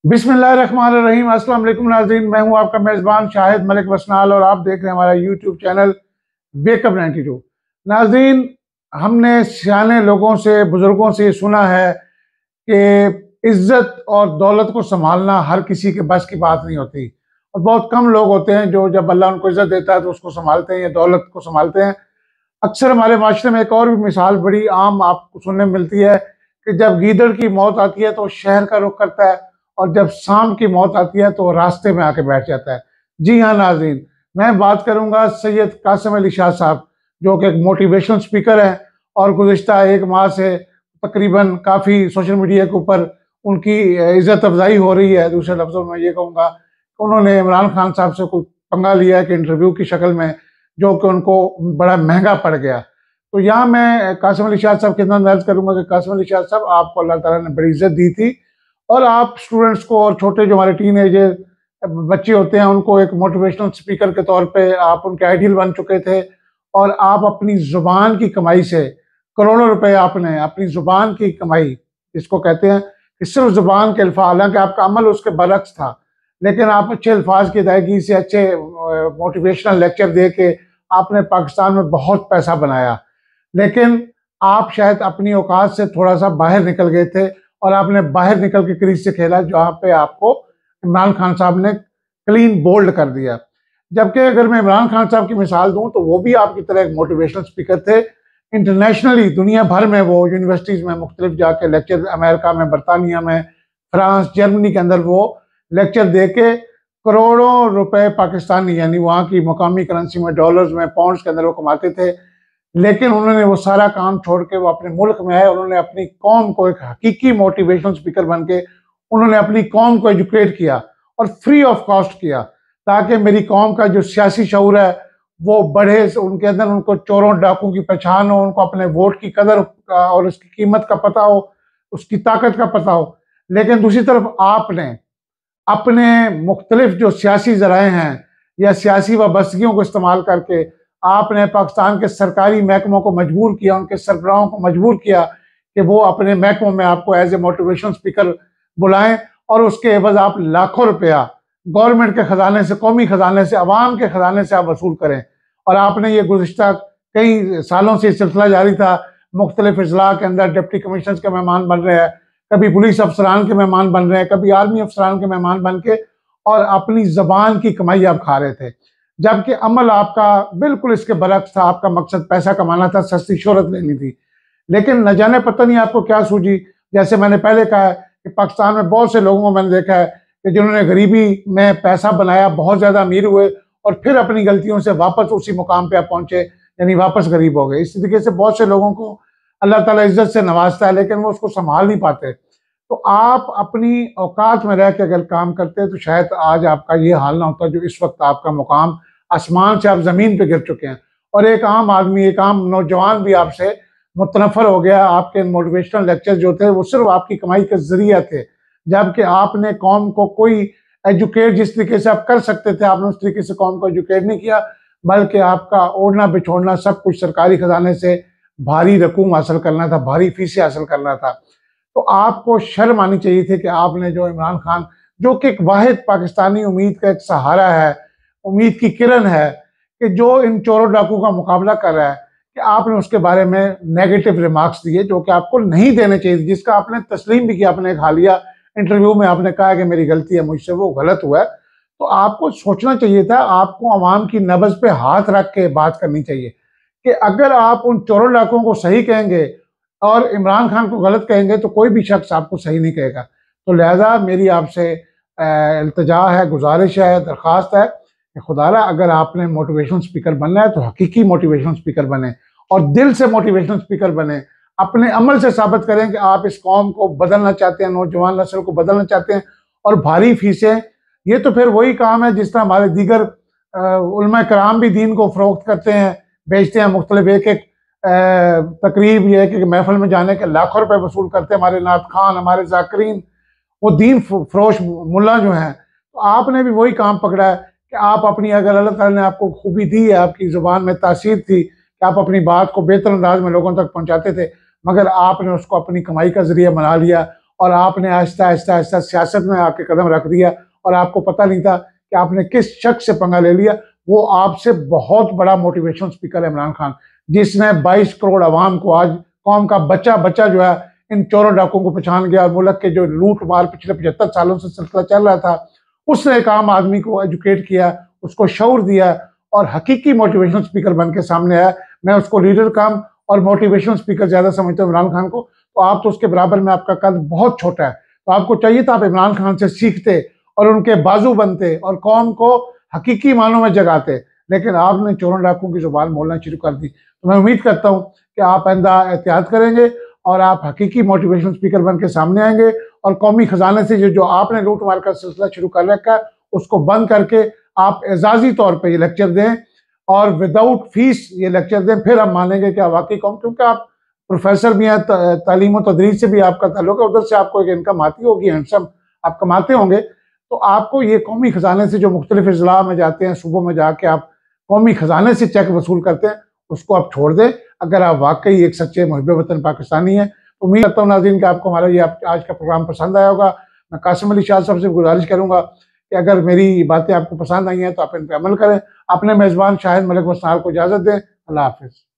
बिस्मिल्लाहिर्रहमानिर्रहीम। अस्सलाम वालेकुम नाज़रीन, मैं हूं आपका मेज़बान शाहिद मलिक वसनाल और आप देख रहे हैं हमारा यूट्यूब चैनल वेकअप 92। नाज़रीन, हमने सियाने लोगों से, बुजुर्गों से ये सुना है कि इज्जत और दौलत को संभालना हर किसी के बस की बात नहीं होती और बहुत कम लोग होते हैं जो जब अल्लाह उनको इज्जत देता है तो उसको संभालते हैं या दौलत को संभालते हैं। अक्सर हमारे माशरे में एक और भी मिसाल बड़ी आम आपको सुनने में मिलती है कि जब गीदड़ की मौत आती है तो शहर का रुख करता है और जब सांप की मौत आती है तो रास्ते में आके बैठ जाता है। जी हाँ नाज़रीन, मैं बात करूंगा सैयद कासिम अली शाह साहब, जो कि एक मोटिवेशनल स्पीकर हैं और गुज़िश्ता एक माह से तकरीबन काफ़ी सोशल मीडिया के ऊपर उनकी इज़्ज़त अफजाई हो रही है। दूसरे लफ्ज़ों में ये कहूँगा कि उन्होंने इमरान खान साहब से कोई पंगा लिया है कि इंटरव्यू की शक्ल में, जो कि उनको बड़ा महंगा पड़ गया। तो यहाँ मैं कासिम अली शाह साहब की खिदमत में अर्ज़ करूँगा कि कासिम अली शाह साहब, आपको अल्लाह ताला ने बड़ी इज़्ज़त दी थी और आप स्टूडेंट्स को और छोटे जो हमारे टीनेजर बच्चे होते हैं उनको एक मोटिवेशनल स्पीकर के तौर पे आप उनके आइडियल बन चुके थे और आप अपनी ज़ुबान की कमाई से करोड़ों रुपए आपने अपनी ज़ुबान की कमाई, जिसको कहते हैं कि सिर्फ ज़ुबान के अल्फाज, हालांकि आपका अमल उसके बरक्स था, लेकिन आप अच्छे अल्फाज की अदायगी से अच्छे मोटिवेशनल लेक्चर दे के आपने पाकिस्तान में बहुत पैसा बनाया। लेकिन आप शायद अपनी औकात से थोड़ा सा बाहर निकल गए थे और आपने बाहर निकल के क्रीज से खेला, जहाँ पे आपको इमरान खान साहब ने क्लीन बोल्ड कर दिया। जबकि अगर मैं इमरान खान साहब की मिसाल दूं तो वो भी आपकी तरह एक मोटिवेशनल स्पीकर थे। इंटरनेशनली दुनिया भर में वो यूनिवर्सिटीज़ में मुख्तलिफ जाके लेक्चर, अमेरिका में, बरतानिया में, फ्रांस, जर्मनी के अंदर वो लेक्चर दे के करोड़ों रुपए पाकिस्तानी यानी वहाँ की मुकामी करेंसी में, डॉलर्स में, पाउंड्स के अंदर वो कमाते थे। लेकिन उन्होंने वो सारा काम छोड़ के वो अपने मुल्क में आए, उन्होंने अपनी कौम को एक हकीकी मोटिवेशनल स्पीकर बन के उन्होंने अपनी कौम को एजुकेट किया और फ्री ऑफ कॉस्ट किया, ताकि मेरी कौम का जो सियासी शऊर है वो बढ़े, उनके अंदर उनको चोरों डाकुओं की पहचान हो, उनको अपने वोट की कदर और उसकी कीमत का पता हो, उसकी ताकत का पता हो। लेकिन दूसरी तरफ आपने अपने मुख्तलिफ जो सियासी ज़राए हैं या सियासी वाबस्तगियों को इस्तेमाल करके आपने पाकिस्तान के सरकारी महकमों को मजबूर किया, उनके सरबराहों को मजबूर किया कि वो अपने महकमों में आपको एज ए मोटिवेशनल स्पीकर बुलाएं और उसके एवज आप लाखों रुपया गवर्नमेंट के खजाने से, कौमी खजाने से, अवाम के खजाने से आप वसूल करें। और आपने ये गुज़िश्ता कई सालों से सिलसिला जारी था, मुख्तलिफ अजला के अंदर डिप्टी कमिश्नर के मेहमान बन रहे हैं, कभी पुलिस अफसरान के मेहमान बन रहे हैं, कभी आर्मी अफसरान के मेहमान बन के और अपनी जबान की कमाई आप खा रहे थे, जबकि अमल आपका बिल्कुल इसके बरक्स था। आपका मकसद पैसा कमाना था, सस्ती शोहरत लेनी थी। लेकिन न जाने पता नहीं आपको क्या सूझी। जैसे मैंने पहले कहा है कि पाकिस्तान में बहुत से लोगों को मैंने देखा है कि जिन्होंने गरीबी में पैसा बनाया, बहुत ज़्यादा अमीर हुए और फिर अपनी गलतियों से वापस उसी मुकाम पे आप पहुंचे, यानी वापस गरीब हो गए। इस तरीके से बहुत से लोगों को अल्लाह ताला इज्जत से नवाजता है, लेकिन वो उसको संभाल नहीं पाते। तो आप अपनी औकात में रह के अगर काम करते तो शायद आज आपका ये हाल ना होता जो इस वक्त आपका मुकाम, आसमान से आप ज़मीन पे गिर चुके हैं और एक आम आदमी, एक आम नौजवान भी आपसे मुतनफ़र हो गया। आपके मोटिवेशनल लेक्चर जो थे वो सिर्फ आपकी कमाई का जरिया थे, जबकि आपने कौम को कोई एजुकेट जिस तरीके से आप कर सकते थे, आपने उस तरीके से कौम को एजुकेट नहीं किया, बल्कि आपका ओढ़ना बिछोड़ना सब कुछ सरकारी खजाने से भारी रकूम हासिल करना था, भारी फीसें हासिल करना था। तो आपको शर्म आनी चाहिए थी कि आपने जो इमरान खान, जो कि एक वाहिद पाकिस्तानी उम्मीद का एक सहारा है, उम्मीद की किरण है, कि जो इन चोरों डाकू का मुकाबला कर रहा है, कि आपने उसके बारे में नेगेटिव रिमार्क्स दिए जो कि आपको नहीं देने चाहिए, जिसका आपने तस्लीम भी किया। अपने एक हालिया इंटरव्यू में आपने कहा कि मेरी गलती है, मुझसे वो गलत हुआ है। तो आपको सोचना चाहिए था, आपको अवाम की नब्ज़ पे हाथ रख के बात करनी चाहिए कि अगर आप उन चोरों डाकुओं को सही कहेंगे और इमरान खान को गलत कहेंगे तो कोई भी शख्स आपको सही नहीं कहेगा। तो लिहाजा मेरी आपसे इल्तिजा है, गुजारिश है, दरख्वास्त है कि खुदारा अगर आपने मोटिवेशनल स्पीकर बनना है तो हकीकी मोटिवेशनल स्पीकर बने और दिल से मोटिवेशनल स्पीकर बने। अपने अमल से साबित करें कि आप इस कौम को बदलना चाहते हैं, नौजवान नस्ल को बदलना चाहते हैं। और भारी फीसें, ये तो फिर वही काम है जिस तरह हमारे दीगर उलमा कराम भी दीन को फ़रोख्त करते हैं, बेचते हैं। मुख्तलिफ एक एक तकरीब, ये एक एक महफिल में जाने के लाखों रुपए वसूल करते हैं हमारे नात खान, हमारे जाकरीन, वो दीन फरोश मुल्ला जो हैं। तो आपने भी वही काम पकड़ा है कि आप अपनी, अगर अल्लाह ताला ने आपको खूबी दी है, आपकी ज़ुबान में तासीर थी कि आप अपनी बात को बेहतर अंदाज में लोगों तक पहुँचाते थे, मगर आपने उसको अपनी कमाई का ज़रिया बना लिया और आपने आहिस्ता आहिस्ता आहिस्ता सियासत में आके कदम रख दिया और आपको पता नहीं था कि आपने किस शख्स से पंगा ले लिया। वो आपसे बहुत बड़ा मोटिवेशनल स्पीकर है इमरान खान, जिसने 22 करोड़ अवाम को, आज कौम का बच्चा बच्चा जो है इन चोरों डाकों को पहचान गया और मुल्क के जो लूट मार पिछले 75 सालों से सिलसिला चल रहा था, उसने एक आम आदमी को एजुकेट किया, उसको शऊर दिया और हकीकी मोटिवेशनल स्पीकर बन के सामने आया। मैं उसको लीडर कम और मोटिवेशनल स्पीकर ज्यादा समझता हूँ इमरान खान को। तो आप तो उसके बराबर में, आपका कद बहुत छोटा है, तो आपको चाहिए था आप इमरान खान से सीखते और उनके बाजू बनते और कौम को हकीकी मानों में जगाते, लेकिन आपने चोरों डाकुओं की जुबान बोलना शुरू कर दी। तो मैं उम्मीद करता हूँ कि आप आइंदा एहतियात करेंगे और आप हकीकी मोटिवेशनल स्पीकर बन के सामने आएंगे और कौमी खजाने से जो आपने लूट मार का सिलसिला शुरू कर रखा है उसको बंद करके आप एजाजी तौर पर ये लेक्चर दें और विदाउट फीस ये लेक्चर दें। फिर हम मानेंगे कि वाकई कौम, क्योंकि आप प्रोफेसर भी हैं, तालीम और तदरीस से भी आपका ताल्लुक है, उधर से आपको एक इनकम आती होगी, हैंडसम आप कमाते होंगे, तो आपको ये कौमी खजाने से जो मुख्तलिफ अजला में जाते हैं, सूबों में जाके आप कौमी खजाने से चेक वसूल करते हैं, उसको आप छोड़ दें अगर आप वाकई एक सच्चे मुहिब वतन पाकिस्तानी हैं। तो उम्मीद करता हूँ नाज़रीन कि आपको हमारा ये आज का प्रोग्राम पसंद आया होगा। मैं कासिम अली शाह साहब से गुजारिश करूँगा कि अगर मेरी बातें आपको पसंद आई हैं तो आप इन पर अमल करें। अपने मेज़बान शाहिद मलिक वसनाल को इजाज़त दें। अल्लाह हाफिज़।